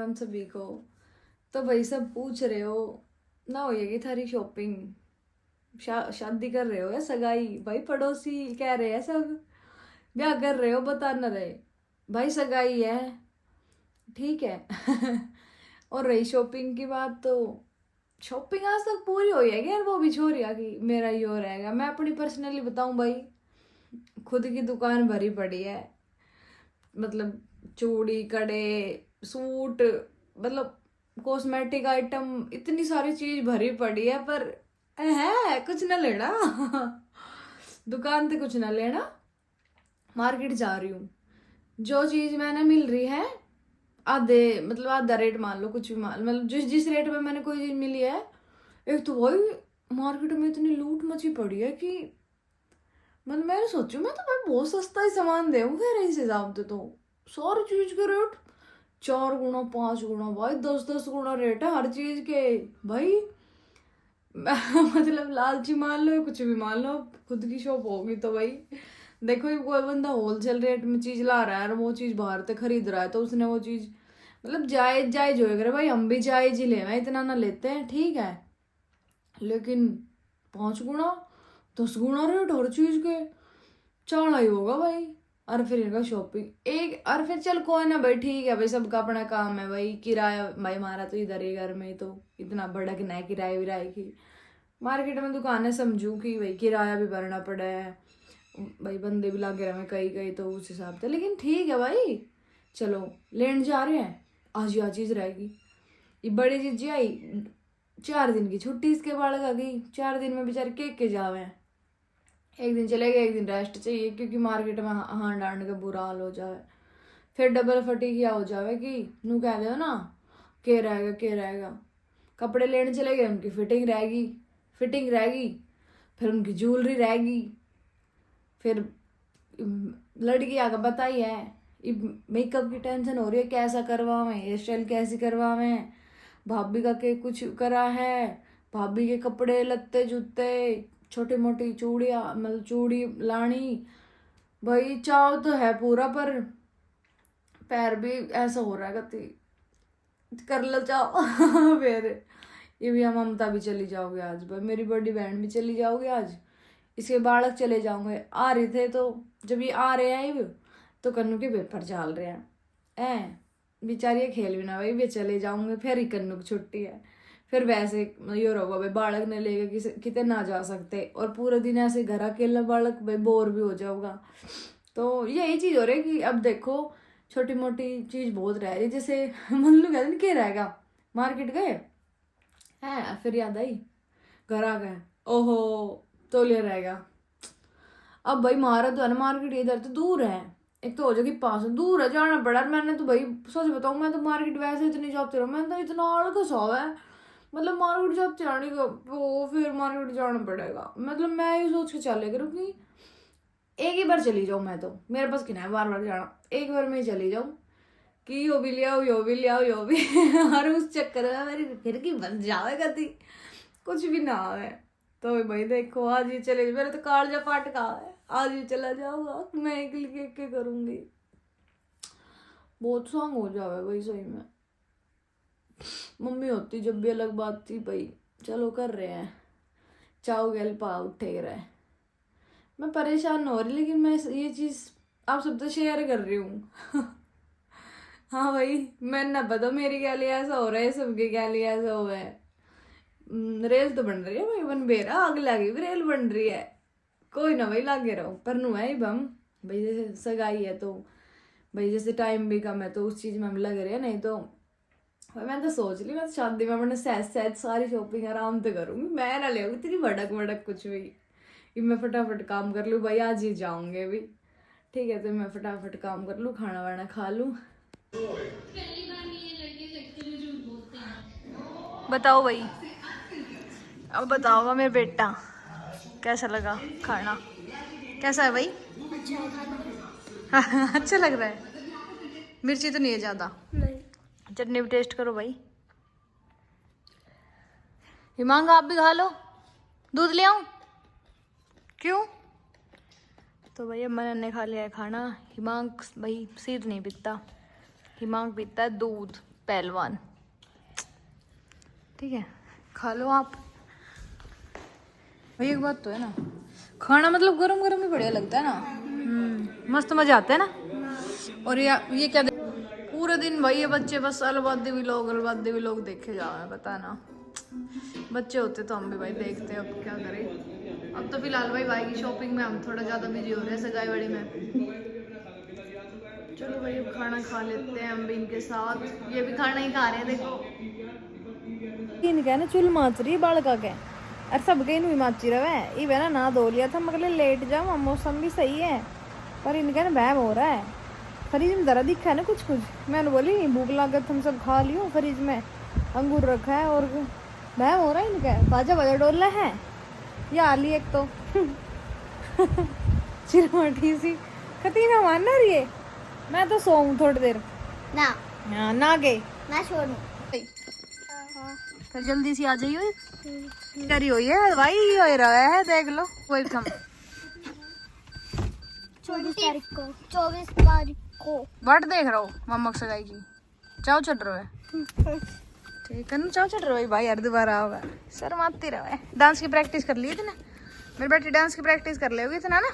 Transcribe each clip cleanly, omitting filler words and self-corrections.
हम सभी को। तो भाई सब पूछ रहे हो ना हो ये थारी शॉपिंग, शादी कर रहे हो या सगाई? भाई पड़ोसी कह रहे हैं सब ब्याह कर रहे हो, बता न रहे। भाई सगाई है, ठीक है। और रही शॉपिंग की बात, तो शॉपिंग आज तक पूरी हुई है यार, वो भी छोरिया की मेरा ही हो रहेगा। मैं अपनी पर्सनली बताऊं भाई, खुद की दुकान भरी पड़ी है। मतलब चूड़ी, कड़े, सूट, मतलब कॉस्मेटिक आइटम, इतनी सारी चीज भरी पड़ी है, पर है कुछ ना लेना। दुकान से कुछ ना लेना, मार्केट जा रही हूँ। जो चीज मैंने मिल रही है आधे, मतलब आधा रेट मान लो, कुछ भी मान, मतलब जिस जिस रेट में मैंने कोई चीज मिली है। एक तो भाई मार्केट में इतनी लूट मची पड़ी है कि मतलब मैंने सोचू मैं तो भाई बहुत सस्ता ही सामान दे फिर इस हिसाब से तो सारी चीज के रेट 4 गुना 5 गुना, भाई 10-10 गुना रेट है हर चीज के भाई। मतलब लालची मान लो, कुछ भी मान लो, खुद की शॉप होगी तो भाई देखो, ये कोई बंदा होलसेल रेट में चीज ला रहा है और वो चीज बाहर से खरीद रहा है, तो उसने वो चीज मतलब जायज जायज होएगा रे भाई। हम भी जायज ही ले, इतना ना लेते हैं, ठीक है, लेकिन 5 गुना 10 गुना रेट हर चीज के चढ़ा ही होगा भाई। और फिर इनका शॉपिंग एक, और फिर चल कोई ना भाई, ठीक है भाई, सबका अपना काम है भाई। किराया भाई हमारा तो इधर ही घर में ही तो इतना भड़कना है किराए विराए की। मार्केट में दुकानें समझू कि भाई किराया भी भरना पड़ा है, भाई बंदे भी लगे रहे कई कई, तो उस हिसाब से। लेकिन ठीक है भाई, चलो लेने जा रहे हैं, आज ही आज चीज रहेगी। ये बड़ी चीज आई, 4 दिन की छुट्टी इसके बालक आ गई, 4 दिन में बेचारे के जावे। एक दिन चले गए, एक दिन रेस्ट चाहिए, क्योंकि मार्केट में हाँ डांड का बुरा हाल हो जाए। फिर डबल फटी क्या हो जावे कि नू कह दो ना के रहेगा के रहेगा। कपड़े लेने चले गए, उनकी फिटिंग रहेगी, फिर उनकी ज्वेलरी रहेगी, फिर लड़की आगे बताई है, मेकअप की टेंशन हो रही है, कैसा करवावें, हेयर स्टाइल कैसी करवावें। भाभी का के कुछ करा है, भाभी के कपड़े लत्ते जूते, छोटी मोटी चूड़िया, मतलब चूड़ी लानी। भाई चाव तो है पूरा, पर पैर भी ऐसा हो रहा है गति कर लो चाव। फिर ये भी, हम ममता भी चली जाओगे आज भाई, मेरी बड़ी बहन भी चली जाओगे आज, इसके बालक चले जाओगे। आ रहे थे तो जब ये आ रहे हैं तो कन्नू के पेपर चल रहे हैं, बेचारी खेल भी ना भाई, वे चले जाऊंगे, फिर ही कन्नू की छुट्टी है। फिर वैसे ये रहोगा भाई, बालक ने लेके कितने ना जा सकते, और पूरे दिन ऐसे घर अकेला बालक भाई बोर भी हो जाऊगा। तो यही चीज हो रही है कि अब देखो छोटी मोटी चीज बहुत रह रही, जैसे मल्लू कहते क्या रहेगा, मार्केट गए हैं, फिर याद आई घर आ गए, ओहो तौलिया रहेगा। अब भाई मारा तो है ना, मार्केट इधर तो दूर है, एक तो हो जाएगी पास, दूर है, जाना पड़ा। मैंने तो भाई सच बताऊं, मैं तो मार्केट वैसे इतनी जाती रहूँ, मैं तो इतना आलकस हो है, मतलब मार्केट जाते जाने का वो, फिर मार्केट जाना पड़ेगा। मतलब मैं ये सोच के चले करूँ कि एक ही बार चली जाऊँ, मैं तो मेरे पास कितना है बार बार जाना, एक बार में ही चली जाऊँ कि यो भी ले आओ यो भी ले आओ यो भी। और उस चक्कर में मेरी फिर की बन जाएगा थी, कुछ भी ना आवे। तो भाई देखो आज ये चले, मेरे तो कालजा फाट का है, आज ये चला जाऊंगा, मैं एक लिखे के करूंगी, बहुत सांग हो जावे भाई सही में। मम्मी होती जब भी अलग बात थी भाई, चलो कर रहे हैं, चाव गल पा उठे रहे। मैं परेशान हो रही, लेकिन मैं ये चीज आप सबसे शेयर कर रही हूँ। हाँ भाई, मैं ना पता मेरी क्या लिए ऐसा हो रहा है, सबके क्या लिए ऐसा हुआ है। रेल तो बन रही है भाई, बन बेरा आग लगी भी रेल बन रही है, कोई ना भाई लागे रहो। पर नु है बम भाई, जैसे सगाई है तो भाई जैसे टाइम भी कम है, तो उस चीज में हम लग रहे हैं, नहीं तो भाई मैं तो सोच ली, मैं तो शादी में अपने सहज सहज सारी शॉपिंग आराम से करूंगी, मैं ना ले इतनी भड़क भड़क कुछ भी। ये मैं फटाफट काम कर लूँ भाई, आज ही जाऊंगे भी, ठीक है, तो मैं फटाफट काम कर लूँ, खाना वाना खा लूँ। बताओ भाई, अब बताओगा मेरा बेटा कैसा लगा खाना, कैसा है भाई? अच्छा लग रहा है, मिर्ची तो नहीं है ज्यादा? नहीं। चटनी भी टेस्ट करो भाई। हिमांग आप भी खा लो, दूध ले आऊं? क्यों? तो भाई अम्मा ने खा लिया है खाना। हिमांग भाई सिर नहीं पीता, हिमांग पीता है दूध। पहलवान। ठीक है, खा लो आप भाई। एक बात तो है ना, खाना मतलब गरम गरम ही बढ़िया लगता है ना। मस्त मजा आता है ना। और ये क्या पूरे दिन भाई ये बच्चे बस अलवादी भी लोग देखे जा रहे हैं, पता ना। बच्चे होते तो हम भी भाई देखते, अब क्या करें। अब तो फिलहाल भाई की शॉपिंग में हम थोड़ा ज्यादा बिजी हो रहे हैं, सगाई वाड़ी में। चलो भाई अब खाना खा लेते हैं हम भी इनके साथ। ये भी खाना ही खा रहे हैं, देखो इनका ना चुल माच रही बालका के। अरे सबके इन माची रहे इवे ना धो लिया था, मगर लेट जाओ, मौसम भी सही है पर इनका ना बहम हो रहा है। फ्रिज में जरा दिखा है ना कुछ मैंने बोली भूख लागत तुम सब खा लियो, फ्रिज में अंगूर रखा है और बहम हो रहा है इनका। बाजा बाजा डोला है या आली एक तो चिरमाटी सी खती ना मानना रही है। मैं तो सोऊं थोड़ी देर ना गए मैं छोड़ू फिर जल्दी से आ जाइयो। करी हुई है भाई, हो रहा है देख लो। वेलकम। 24 तारीख को बाट देख रहा हूँ मम्मा सगाई की। चाव चढ़ रहा है ठीक है ना, चाव चढ़ रहा है भाई। यार दोबारा होगा शर्म आती रहा है। डांस की प्रैक्टिस कर ली थी ना मेरे बेटी, डांस की प्रैक्टिस कर ले होगी इतना ना।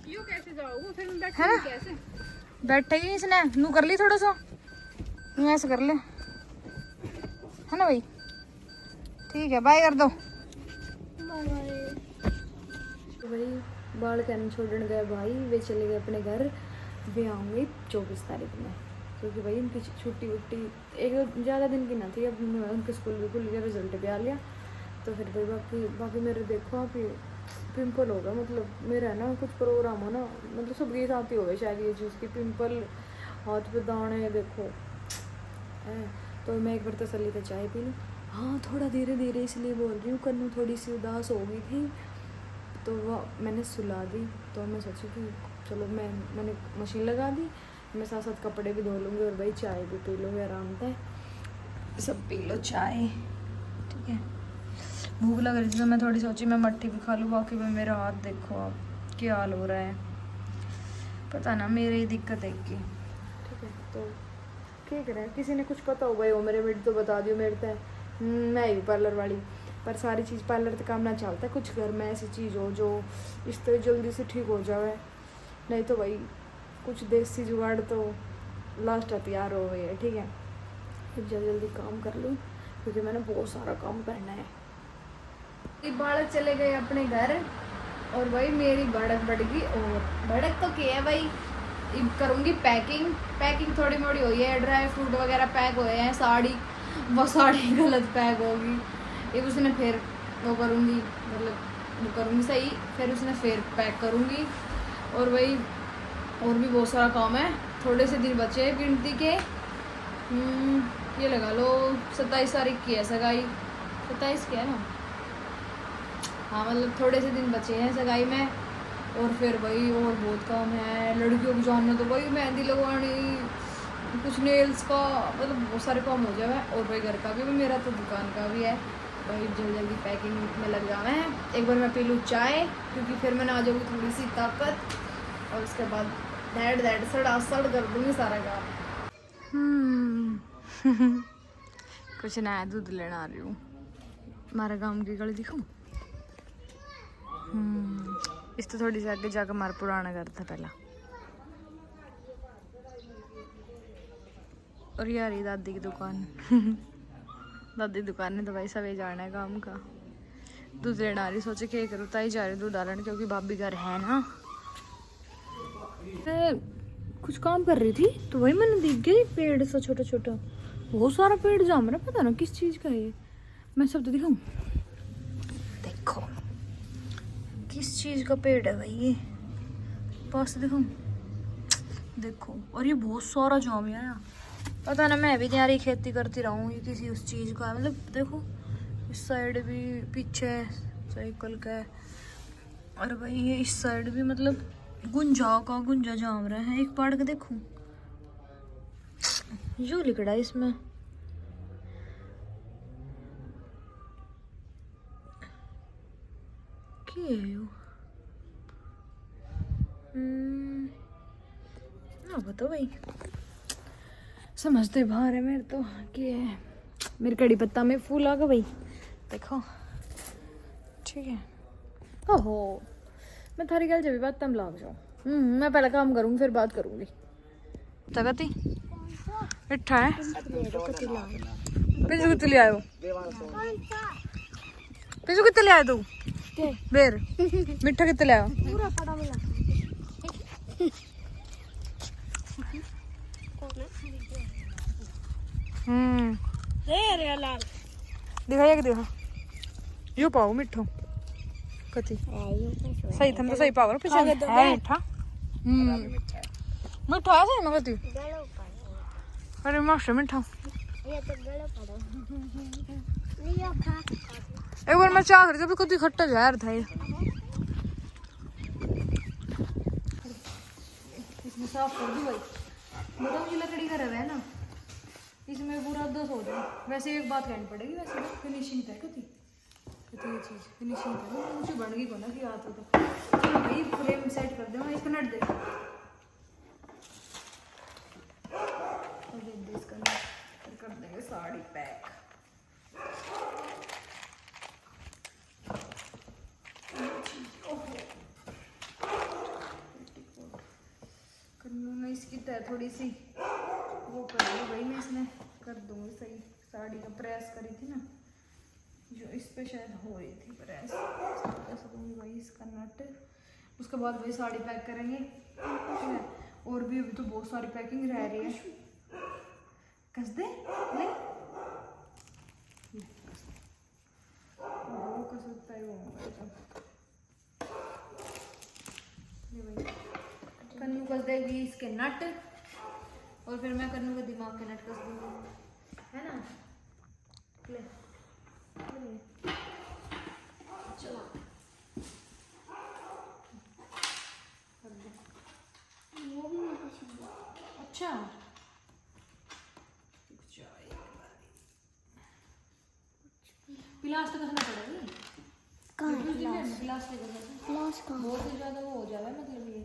यूं कैसे जाओगे फिर मैं है ना, कैसे बैठेगी इसने नू कर ली थोड़ा सा, नू ऐसे कर ले, है ना भाई। ठीक है, बाय कर दो। तो भाई बाल कहने छोड़ने गए भाई, वे चले गए अपने घर। वे आऊँगे 24 तारीख में, क्योंकि भाई उनकी छुट्टी वुट्टी एक ज़्यादा दिन की ना थी। अब उनके स्कूल भी खुल गया, रिजल्ट भी आ लिया। तो फिर भाई बाकी मेरे देखो आप ये पिंपल होगा, मतलब मेरा ना कुछ प्रोग्राम हो ना, मतलब सबके साथ ही होगा शायद ये चीज़ की पिंपल, हाथ पे दाने देखो है। तो मैं एक बार तसल्ली तो चाय पी लूँ। हाँ थोड़ा धीरे धीरे इसलिए बोल रही हूँ, कन्नू थोड़ी सी उदास हो गई थी तो वह मैंने सुला दी। तो मैं सोची कि चलो मैंने मशीन लगा दी, मैं साथ साथ कपड़े भी धो लूँगी और भाई चाय भी पी लूँगी आराम से। सब पी लो चाय, ठीक है। भूख लग रही थी तो मैं थोड़ी सोची मैं मट्ठी भी खा लूँ। बाकी में मेरा हाथ देखो आप क्या हाल हो रहा है, पता ना मेरी ही दिक्कत है की। ठीक है, तो क्या करें, किसी ने कुछ पता हो भाई हो मेरे बेटे तो बता दियो। मेरे तो मैं ही पार्लर वाली, पर सारी चीज़ पार्लर तक काम ना चलता है। कुछ घर में ऐसी चीज़ हो जो इस तरह जल्दी से ठीक हो जाए, नहीं तो भाई कुछ देसी जुगाड़ तो लास्ट तैयार हो गई है। ठीक है, फिर जल्दी काम कर लूँ क्योंकि मैंने बहुत सारा काम करना है। बालक चले गए अपने घर और भाई मेरी भड़क बढ़ गई। और भड़क तो क्या है भाई, करूँगी पैकिंग थोड़ी मोड़ी हुई है। ड्राई फ्रूट वगैरह पैक हुए हैं, वो साड़ी गलत पैक होगी। ये उसने फिर वो करूँगी, मतलब वो करूँगी सही, फिर उसने फिर पैक करूँगी। और वही और भी बहुत सारा काम है। थोड़े से दिन बचे हैं गिनती के, ये लगा लो 27 तारीख की है सगाई। 27 की है ना, हाँ मतलब थोड़े से दिन बचे हैं सगाई में। और फिर भाई और बहुत काम है। लड़कियों को जानना तो भाई मेहंदी लगवानी, कुछ नेल्स का, मतलब बहुत सारे काम हो जाए। और भाई घर का भी, मेरा तो दुकान का भी है भाई। जल्दी पैकिंग में लग जाना है। एक बार मैं पी लूँ चाय क्योंकि फिर मैंने आ जाऊँगी थोड़ी सी ताकत, और उसके बाद दैड सड़ कर दूँगी सारा काम। कुछ नया दूध लेना आ रही हूँ। हमारा गाँव की गली दिखाऊँ। इस तो थोड़ी सी आगे जाकर हमारा पुराना घर था पहला। और यार ये दादी की दुकान दादी दुकान ने तो भाई सवे जाना है काम का। दूध लेना आ रही, सोचे क्या करूँ, ताई जा रही दूध डालने क्योंकि भाभी घर है ना। कुछ काम कर रही थी तो वही मैंने दिख गई पेड़ सा छोटा छोटा, बहुत सारा पेड़ जाम रहा, पता ना किस चीज का है ये। मैं सब तो दिखाऊं, देखो किस चीज का पेड़ है भाई ये, पास से दिखाऊं, देखो। और ये बहुत सारा जाम है, पता ना मैं भी यार खेती करती रहूँ, ये किसी उस चीज का है। मतलब देखो इस साइड भी पीछे साइकिल का है, और भाई ये इस साइड भी मतलब गुंजा जाम रहा है। एक पहाड़ का देखो जो लिखड़ा है इसमें, क्या है यो, ना बताओ भाई। समझते बाहर है मेरे तो कि मेरे कड़ी पत्ता में फूल आ गया भाई, देखो ठीक है। ओहो मैं थारी गल जब भी बात तम लाग जाऊँ। मैं पहले काम करूँगी फिर बात करूँगी। तगती मिठा है पिजू कितने ले आयो, पिजू कितने ले आयो तू बेर मिठा कितने ले आयो। पूरा पड़ा मिला रे लाल दिखाइए कि देखो यो पाओ मिठो कति सही था, सही पाओ पीछे है मीठा। मीठा है सही में कति, अरे मस्त मीठा। ये तो गला पड़ा लियो खा एक बार मैं चाह रही थी कति खट्टा जहर था ये। इसमें साफ कर दूं भाई, बता मुझे लकड़ी का रवा है ना, इसमें पूरा 10 हो जाए। वैसे एक बात कहनी पड़ेगी, वैसे फिनिशिंग था कति ये चीज फिनिशिंग था मुझे बन गई को ना कि आता तो चलो भाई फ्रेम सेट कर दे। मैं इसको नट दे इसका नट कर देंगे साड़ी पैक। कन्नू में इसकी तय थोड़ी सी वो कर दी भाई, मैं इसमें कर दूंगी सही। साड़ी का प्रेस करी थी ना जो इस पे शायद हो रही थी प्रेस, ऐसा दूंगी भाई इसका नट। उसके बाद भाई साड़ी पैक करेंगे ठीक है। और भी अभी तो बहुत सारी पैकिंग रह रही है। कस दे ले वो कस सकता है वो भाई। कन्नू कस देगी इसके नट और फिर मैं कन्नू के दिमाग के नट कस दूंगी, है ना। ले चलो वो भी मैं कुछ अच्छा पिलास तो कसना पड़ेगा पिलास क्लास का बहुत ही ज्यादा वो हो जाएगा मतलब ये